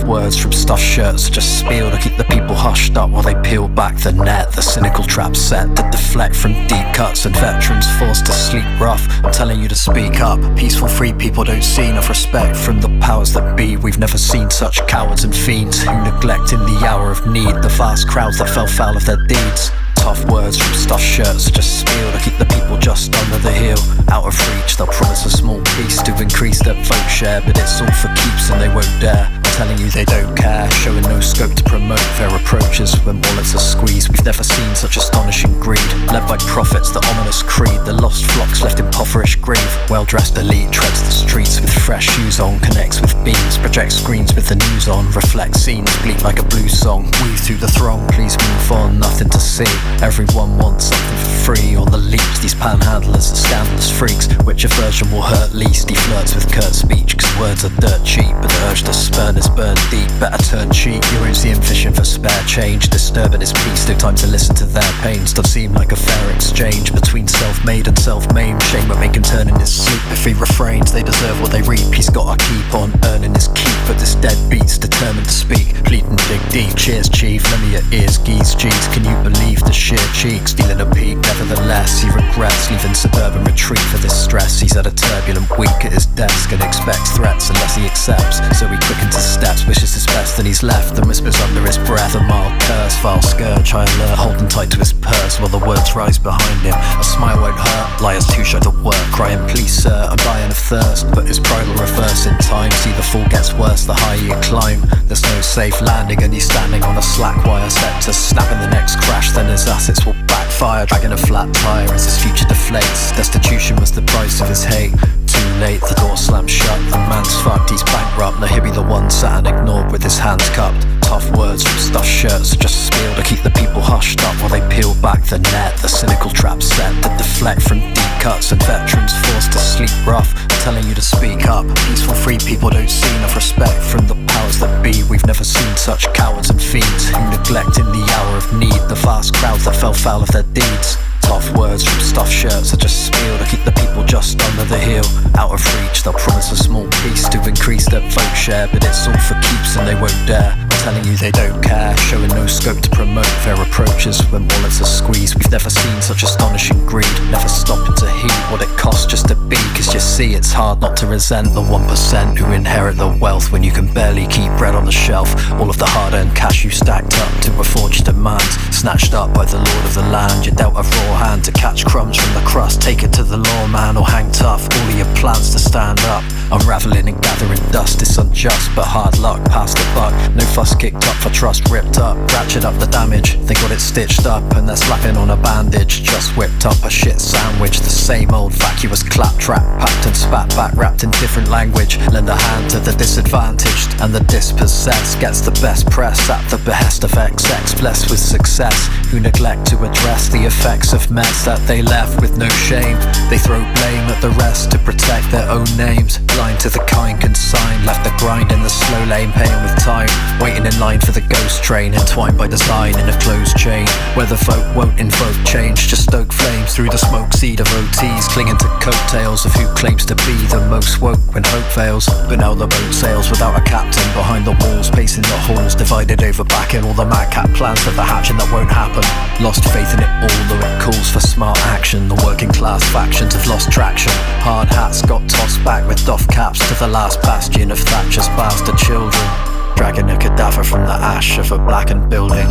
words from stuffed shirts are just spiel to keep the people hushed up while they peel back the net. The cynical trap set to deflect from deep cuts and veterans forced to sleep rough. I'm telling you to speak up. Peaceful free people don't see enough respect from the powers that be. We've never seen such cowards and fiends who neglect in the hour of need the vast crowds that fell foul of their deeds. Tough words from stuffed shirts are just spiel to keep the people just under the hill. Out of reach, they'll promise a small piece to increase their vote share, but it's all for keeps and they won't dare. I'm telling you they don't care, showing no scope to promote their approaches when wallets are squeezed. We've never seen such astonishing greed, led by prophets, the ominous creed. The lost flocks left impoverished grief. Well-dressed elite treads the streets with fresh shoes on, connects with beams, projects screens with the news on, reflects scenes, bleak like a blues song. Weave through the throng, please move on, nothing to see. Everyone wants something for free on the leaps. These panhandlers are scandalous freaks. Which aversion will hurt least? He flirts with curt speech, cause words are dirt cheap, but the urge to spurn is burned deep. Better turn cheek, you won't see him fishing for spare change. Disturbing his peace, no time to listen to their pains. Does seem like a fair exchange between self-made and self-maimed. Shame would make him turn in his sleep. If he refrains, they deserve what they reap. He's gotta keep on earning his keep, but this deadbeat's determined to speak. Pleading dig deep, cheers chief, lend me your ears, geese, jeez. Can you believe the sheer cheek, stealing a peek? Nevertheless, he regrets leaving suburban retreat for this stress. He's had a turbulent week at his desk and expects threats unless he accepts. So he quickens his steps, wishes his best, and he's left and whispers under his breath a mild curse. Vile scourge, high alert, holding tight to his purse while the words rise behind him. A smile won't hurt, liars too shy to work, crying please sir, I'm dying of thirst. But his pride will reverse in time. See, the fall gets worse the higher you climb. There's no safe landing and he's standing on a slack wire set to snap in the next crash. Then his assets will backfire, dragging a flat tire as his future deflates. Destitution was the price of his hate. Too late, the door slams shut. The man's fucked, he's bankrupt. Now he'll be the one sat and ignored with his hands cupped. Tough words from stuffed shirts are just spiel to keep the people hushed up while they peel back the net. The cynical trap set that deflect from deep cuts and veterans forced to sleep rough. I'm telling you to speak up. Peaceful free people don't see enough respect from the powers that be. We've never seen such cowards and fiends who neglect in the hour of need the vast crowds that fell foul of their deeds. Tough words from stuffed shirts are just spiel to keep the people just under the hill. Out of reach, they'll promise a small piece to increase their vote share, but it's all for keeps and they won't dare. I'm telling you they don't care, showing no scope to promote their approaches when wallets are squeezed. We've never seen such astonishing greed, never stopping to heed what it costs just to be. Cause you see, it's hard not to resent the 1% who inherit the wealth when you can barely keep bread on the shelf. All of the hard-earned cash you stacked up to a forged demands, snatched up by the lord of the land. You're dealt a raw hand to catch crumbs from the crust, take it to the lawman or hang tough. All of your plans to stand up, unraveling and gathering dust. It's unjust but hard luck, past the buck. No fuss kicked up for trust ripped up, ratchet up the damage. They got it stitched up and they're slapping on a bandage. Just whipped up a shit sandwich, the same old vacuous claptrap, packed and spat back, wrapped in different language. Lend a hand to the disadvantaged, and the dispossessed gets the best press at the behest of XX, blessed with success, who neglect to address the effects of mess that they left with no shame. They throw blame at the rest to protect their own names, blind to the kind consigned, left the grind in the slow lane, paying with time, waiting in line for the ghost train, entwined by design in a closed chain, where the folk won't invoke change, just stoke flames through the smoke seed of OTs, clinging to coattails of who claims to be the most woke when hope fails. But now the boat sails without a captain behind the walls, pacing the halls, divided over backing all the madcap plans for the hatching that won't happen. Lost faith in it all, though it calls for smart action. The working class factions have lost traction. Hard hats got tossed back with doff caps to the last bastion of Thatcher's bastard children, dragging a cadaver from the ash of a blackened building.